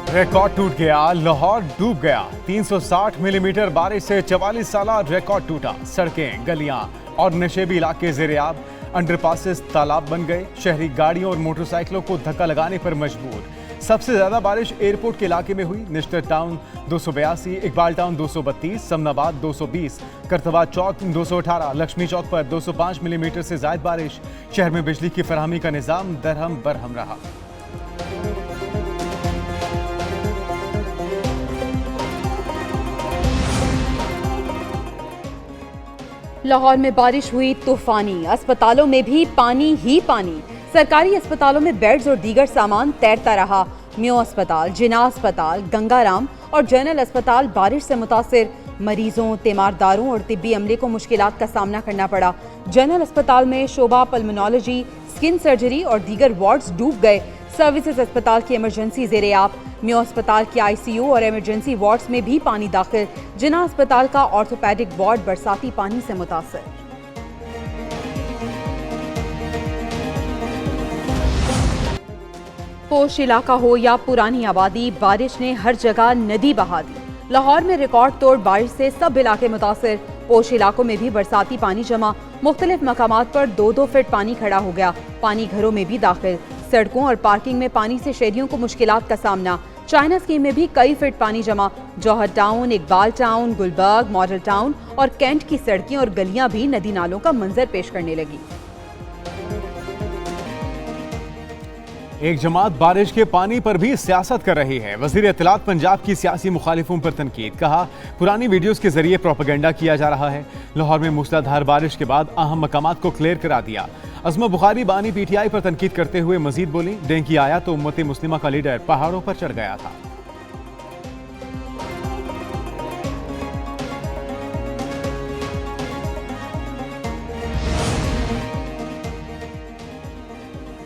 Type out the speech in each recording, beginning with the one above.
Record टूट गया, लाहौर डूब गया। 360 मिलीमीटर बारिश से 44 साला रिकॉर्ड टूटा। सड़कें, गलियां और नशेबी इलाके जेर-ए-आब, अंडरपासेस तालाब बन गए। शहरी गाड़ियों और मोटरसाइकिलों को धक्का लगाने पर मजबूर। सबसे ज्यादा बारिश एयरपोर्ट के इलाके में हुई। निश्तर टाउन 282, इकबाल टाउन 232, समनाबाद 220, करतबाद चौक 218, लक्ष्मी चौक पर 205 मिलीमीटर से ज्यादा बारिश। शहर में बिजली की फराहमी का निजाम दरहम बरहम रहा। लाहौर में बारिश हुई तूफानी, अस्पतालों में भी पानी ही पानी। सरकारी अस्पतालों में बेड्स और दीगर सामान तैरता रहा। म्यो अस्पताल, जिना अस्पताल, गंगाराम और जनरल अस्पताल बारिश से मुतासिर। मरीजों, तीमारदारों और तिब्बी अमले को मुश्किलात का सामना करना पड़ा। जनरल अस्पताल में शोबा पल्मोनोलॉजी, स्किन सर्जरी और दीगर वार्ड्स डूब गए। सर्विसेज अस्पताल की इमरजेंसी जेर-ए-आब। म्यो अस्पताल के आईसीयू और इमरजेंसी वार्ड्स में भी पानी दाखिल। जिना अस्पताल का ऑर्थोपेडिक वार्ड बरसाती पानी से मुतासिर। पोश इलाका हो या पुरानी आबादी, बारिश ने हर जगह नदी बहा दी। लाहौर में रिकॉर्ड तोड़ बारिश से सब इलाके मुतासिर। पोश इलाकों में भी बरसाती पानी जमा। मुख्तलिफ मकामात पर 2-2 फीट पानी खड़ा हो गया। पानी घरों में भी दाखिल। सड़कों और पार्किंग में पानी से शहरियों को मुश्किलात का सामना। चाइना स्कीम में भी कई फीट पानी जमा। Johar town, Iqbal town, Gulberg, model town और कैंट की सड़कें और गलियां भी नदी नालों का मंजर पेश करने लगी। एक जमात बारिश के पानी पर भी सियासत कर रही है। वजीर इत्तलात पंजाब की सियासी मुखालिफों पर तनकीद। कहा, पुरानी वीडियोस के जरिए प्रोपेगेंडा किया जा रहा है। लाहौर में मूसलाधार बारिश के बाद अहम मकामात को क्लियर करा दिया। अज़मा बुखारी बानी पीटीआई पर तनकीद करते हुए मजीद बोली, डेंकी आया तो उम्मत मुस्लिमा का लीडर पहाड़ों पर चढ़ गया था।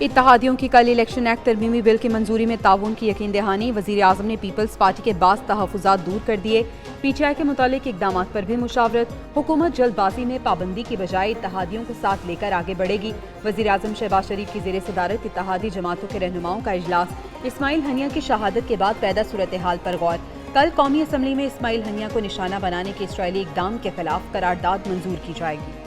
इत्तहादियों की कल इलेक्शन एक्ट तरमीमी बिल की मंजूरी में ताउन की यकीन दहानी। वजीर आजम ने पीपल्स पार्टी के बाज़ तहफ़्फ़ुज़ात दूर कर दिए। पीटीआई के मुतालिक इक़दाम पर भी मुशावरत। हुकूमत जल्दबाजी में पाबंदी की बजाय इत्तहादियों को साथ लेकर आगे बढ़ेगी। वजीर आजम शहबाज शरीफ की ज़ेर सदारत इत्तहादी जमातों के रहनुमाओं का इजलास। इस्माइल हनिया की शहादत के बाद पैदा सूरत हाल पर गौर। कल कौमी असम्बली में इस्माइल हनिया को निशाना बनाने के इसराइली इक़दाम के खिलाफ करारदाद मंजूर की जाएगी।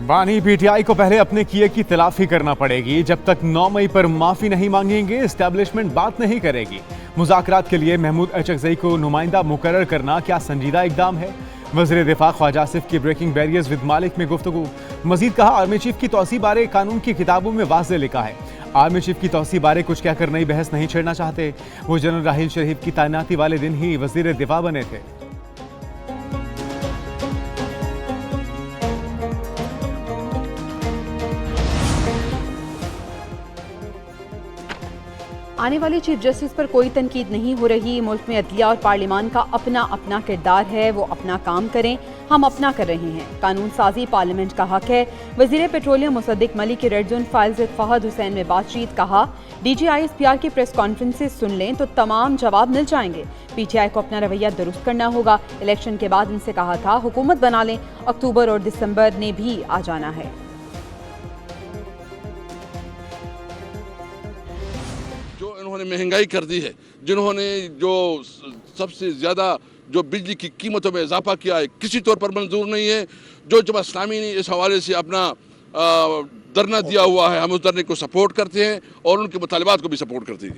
बानी पीटीआई को पहले अपने किए की तलाफी करना पड़ेगी। जब तक 9 मई पर माफी नहीं मांगेंगे, एस्टेब्लिशमेंट बात नहीं करेगी। मुज़ाकरात के लिए महमूद अचकज़ई को नुमाइंदा मुकर्रर करना क्या संजीदा इक़दाम है? वज़ीर दिफा ख्वाजा आसिफ की ब्रेकिंग बैरियर्स विद मालिक में गुफ्तगू। मजीद कहा, आर्मी चीफ की तौसी बारे कानून की किताबों में वाज़े लिखा है। आर्मी चीफ की तौसी बारे कुछ कहकर नई बहस नहीं छेड़ना चाहते। वो जनरल राहील शरीफ की तैनाती वाले दिन ही वज़ीर दिफा बने थे। आने वाले चीफ जस्टिस पर कोई तनकीद नहीं हो रही। मुल्क में अदलिया और पार्लियामान का अपना अपना किरदार है, वो अपना काम करें, हम अपना कर रहे हैं। कानून साजी पार्लियामेंट का हक है। वजीर पेट्रोलियम मुसद्दिक मलिक की रेड जोन फाइल से फहद हुसैन में बातचीत। कहा, DGISPR की प्रेस कॉन्फ्रेंसेस सुन लें तो तमाम जवाब मिल जाएंगे। पीटीआई को अपना रवैया दुरुस्त करना होगा। इलेक्शन के बाद इनसे कहा था हुकूमत बना लें, अक्टूबर और दिसंबर ने भी आ जाना है। उन्होंने महंगाई कर दी है, जिन्होंने जो सबसे ज़्यादा जो बिजली की कीमतों में इजाफा किया है, किसी तौर पर मंजूर नहीं है। जो जमात इस्लामी ने इस हवाले से अपना धरना दिया हुआ है, हम उस धरने को सपोर्ट करते हैं और उनके मुतालिबात को भी सपोर्ट करते हैं।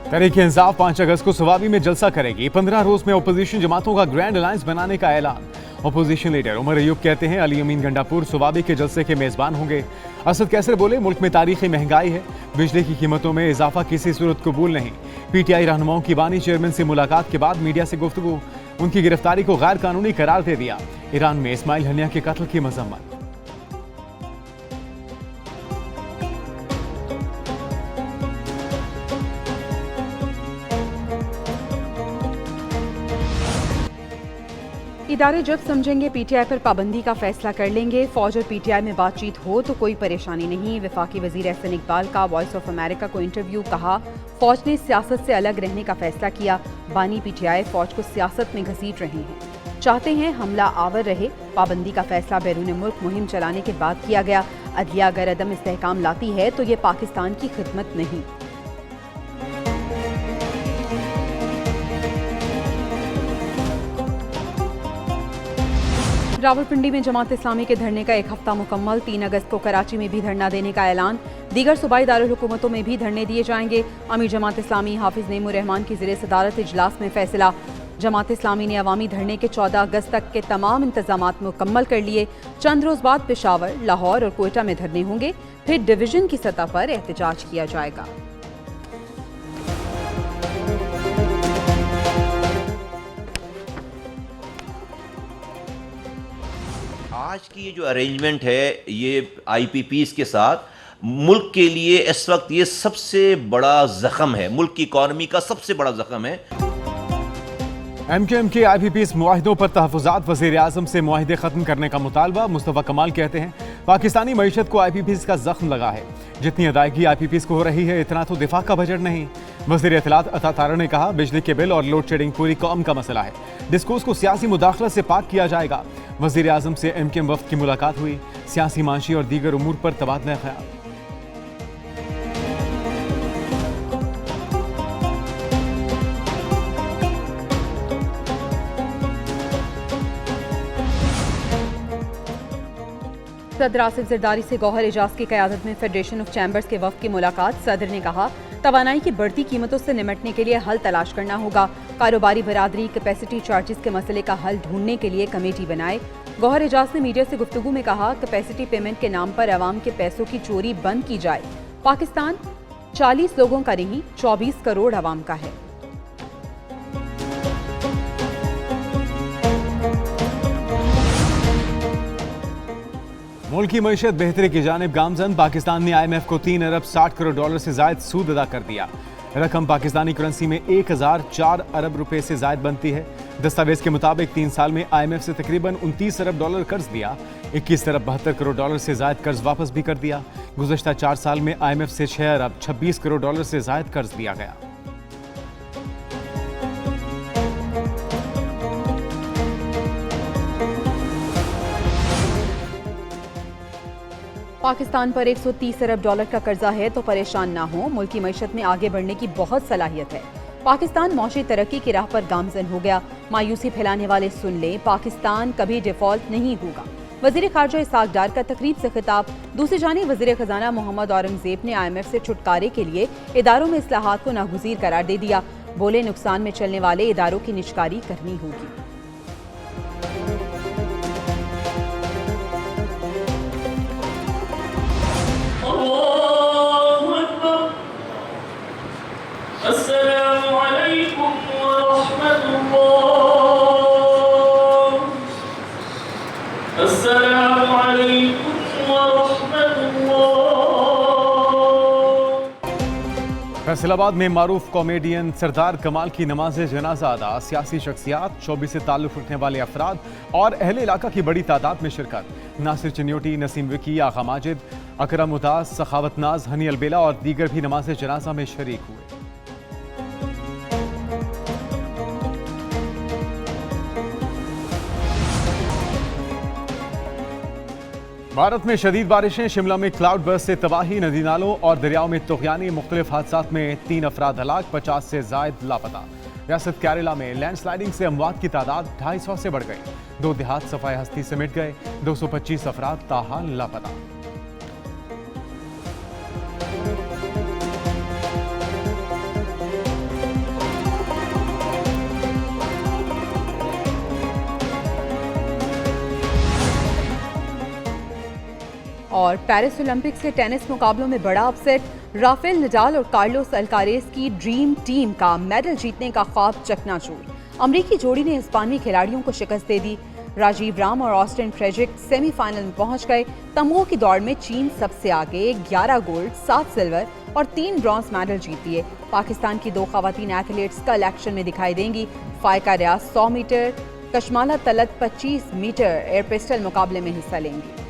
तहरीक इंसाफ 5 अगस्त को सवाबी में जलसा करेगी। 15 रोज में अपोजिशन जमातों का ग्रैंड अलायंस बनाने का ऐलान। अपोजिशन लीडर उमर अयूब कहते हैं, अली अमीन गंडापुर सवाबी के जलसे के मेजबान होंगे। असद कैसर बोले, मुल्क में तारीखी महंगाई है, बिजली की कीमतों में इजाफा किसी सूरत कबूल नहीं। पीटीआई रहनुमाओं की बानी चेयरमैन से मुलाकात के बाद मीडिया से गुफ्तगू। उनकी गिरफ्तारी को गैर कानूनी करार दे दिया। ईरान में इस्माइल हनिया के कत्ल की मजम्मत। इदारे जब समझेंगे पीटीआई पर पाबंदी का फैसला कर लेंगे। फौज और पीटीआई में बातचीत हो तो कोई परेशानी नहीं। वफाकी वजीर एहसन इकबाल का वॉइस ऑफ अमेरिका को इंटरव्यू। कहा, फौज ने सियासत से अलग रहने का फैसला किया। बानी पीटीआई फौज को सियासत में घसीट रहे हैं। चाहते हैं हमला आवर रहे। पाबंदी का फैसला बैरून मुल्क मुहिम चलाने के बाद किया गया। अदलिया अगर अदम इस्तेहकाम लाती है तो ये पाकिस्तान की खिदमत नहीं। रावलपिंडी में जमात इस्लामी के धरने का एक हफ्ता मुकम्मल। 3 अगस्त को कराची में भी धरना देने का ऐलान। दीगर सूबाई दारुल हुकूमतों में भी धरने दिए जाएंगे। अमीर जमात इस्लामी हाफिज नेमुर रहमान की ज़ेरे सदारत इजलास में फैसला। जमात इस्लामी ने अवामी धरने के 14 अगस्त तक के तमाम इंतजामात मुकम्मल कर लिए। चंद रोज़ बाद पेशावर, लाहौर और कोयटा में धरने होंगे। फिर डिवीजन की सतह पर एहतजाज किया जाएगा। आज की ये जो अरेंजमेंट है ये IPPs के साथ, मुल्क के लिए इस वक्त ये सबसे बड़ा जख्म है, मुल्क की इकॉनमी का सबसे बड़ा जख्म है। MKM के IPPs मुआहिदों पर तहफ़्फ़ुज़ात, वज़ीर आज़म से मुआहिदे ख़त्म करने का मुतालबा। मुस्तफ़ा कमाल कहते हैं पाकिस्तानी मईशत को IPPs का जख्म लगा है। जितनी अदायगी IPPs को हो रही है इतना तो दिफा का बजट नहीं। वज़ीर इत्तलात अता तारा ने कहा बिजली के बिल और लोड शेडिंग पूरी कौम का मसला है। डिस्कोर्स को सियासी मुदाखलत से पाक किया जाएगा। वज़ीर आज़म से MKM वफ़द की मुलाकात हुई। सियासी, माशी और दीगर उमूर पर तबादला ख्याल। सदर आसिफ जरदारी से गौहर एजाज की क़यादत में फेडरेशन ऑफ चैम्बर्स के वफ़द की मुलाकात। सदर ने कहा तवानाई की बढ़ती कीमतों से निमटने के लिए हल तलाश करना होगा। कारोबारी बरादरी कैपेसिटी चार्जेस के मसले का हल ढूंढने के लिए कमेटी बनाए। गौहर एजाज ने मीडिया से गुफ्तगू में कहा कैपेसिटी पेमेंट के नाम पर अवाम के पैसों की चोरी बंद की जाए। पाकिस्तान 40 लोगों का नहीं 24 करोड़ अवाम का है। मुल्क की मईशत बेहतरी की जानिब गामजन। पाकिस्तान ने IMF को 3 अरब 60 करोड़ डॉलर से जायद सूद अदा कर दिया। रकम पाकिस्तानी करेंसी में 1004 अरब रुपए से जायद बनती है। दस्तावेज के मुताबिक 3 साल में IMF से तकरीबन 29 अरब डॉलर कर्ज दिया। 21 अरब 72 करोड़ डॉलर से जायद कर्ज वापस भी कर दिया। गुज़श्ता 4 साल में IMF से 6 अरब 26 करोड़ डॉलर से जायद कर्ज दिया गया। पाकिस्तान पर 130 अरब डॉलर का कर्जा है तो परेशान ना हो। मुल्क की मईशत में आगे बढ़ने की बहुत सलाहियत है। पाकिस्तान मौशी तरक्की की राह पर गामजन हो गया। मायूसी फैलाने वाले सुन लें, पाकिस्तान कभी डिफॉल्ट नहीं होगा। वज़ीर ख़ारजा इसाक डार का तकरीब से खिताब। दूसरी जानिब वज़ीर ख़जाना मोहम्मद औरंगज़ेब ने IMF से छुटकारे के लिए इदारों में इस्लाहात को नागुज़ीर करार दे दिया। बोले नुकसान में चलने वाले इदारों की निजकारी करनी होगी। फैसलाबाद में मारूफ कॉमेडियन सरदार कमाल की नमाज जनाजा अदा। सियासी शख्सियात, शोबे से ताल्लुक़ रखने वाले अफराद और अहले इलाका की बड़ी तादाद में शिरकत। नासिर चिन्योटी, नसीम विकी, आगा माजिद, अकरम उदास, सखावत नाज, हनी अलबेला और दीगर भी नमाज जनाजा में शरीक हुए। भारत में शदीद बारिशें। शिमला में क्लाउड बर्स्ट से तबाही। नदी नालों और दरियाओं में तुग़यानी। मुख्तलिफ हादसात में 3 अफराद हलाक, 50 से जायद लापता। रियासत केरला में लैंडस्लाइडिंग से अमवात की तादाद 250 से बढ़ गई। 2 देहात सफाए हस्ती से मिट गए। 225 अफराद ताहाल लापता। और पेरिस ओलंपिक्स के टेनिस मुकाबलों में बड़ा अपसेट। राफेल नडाल और कार्लोस अल्कारेज की ड्रीम टीम का मेडल जीतने का ख्वाब चकनाचूर। अमरीकी जोड़ी ने हिस्पानवी खिलाड़ियों को शिकस्त दे दी। राजीव राम और ऑस्टिन फ्रेडरिक सेमीफाइनल में पहुंच गए। तमगों की दौड़ में चीन सबसे आगे, 11 गोल्ड, 7 सिल्वर और 3 ब्रॉन्ज मेडल जीत लिए। पाकिस्तान की 2 खवातीन एथलीट्स कल एक्शन में दिखाई देंगी। Faika Riaz 100 metre, Kashmala Talat 25 metre air pistol मुकाबले में हिस्सा लेंगी।